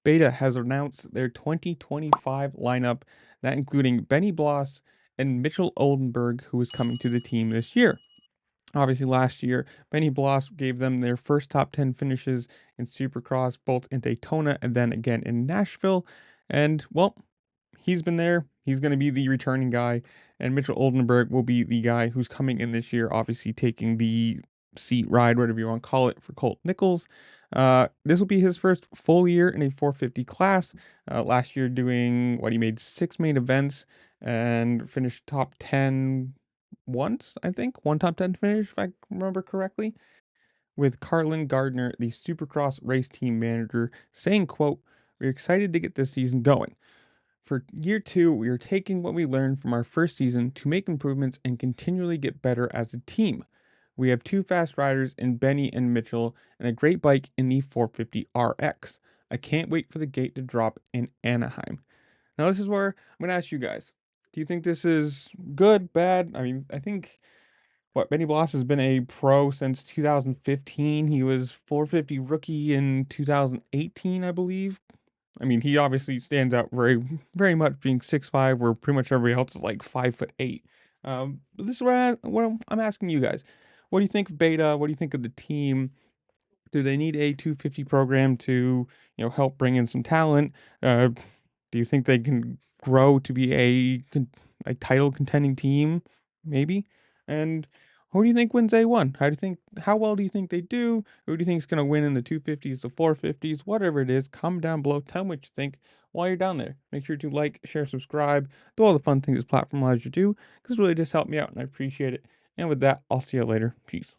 Beta has announced their 2025 lineup, that including Benny Bloss and Mitchell Oldenburg, who is coming to the team this year. Obviously, last year, Benny Bloss gave them their first top 10 finishes in Supercross, both in Daytona and then again in Nashville. And, well, he's been there. He's going to be the returning guy. And Mitchell Oldenburg will be the guy who's coming in this year, obviously taking the seat ride, whatever you want to call it, for Colt Nichols. This will be his first full year in a 450 class. Last year, doing what he made 6 main events and finished top 10 once, I think. One top 10 finish, if I remember correctly. With Carlin Gardner, the Supercross race team manager, saying, quote, "We're excited to get this season going. For year two, we are taking what we learned from our first season to make improvements and continually get better as a team. We have two fast riders in Benny and Mitchell and a great bike in the 450 RX. I can't wait for the gate to drop in Anaheim." Now, this is where I'm going to ask you guys. Do you think this is good, bad? I mean, I think Benny Bloss has been a pro since 2015. He was 450 rookie in 2018, I believe. I mean, he obviously stands out very much being 6'5", where pretty much everybody else is like 5'8". But this is what I'm asking you guys. What do you think of Beta? What do you think of the team? Do they need a 250 program to, help bring in some talent? Do you think they can grow to be a title contending team? Maybe. And who do you think wins A1? How well do you think they do? Who do you think is going to win in the 250s, the 450s, whatever it is? Comment down below. Tell me what you think while you're down there. Make sure to like, share, subscribe, do all the fun things this platform allows you to do, because it really just helped me out and I appreciate it. And with that, I'll see you later. Peace.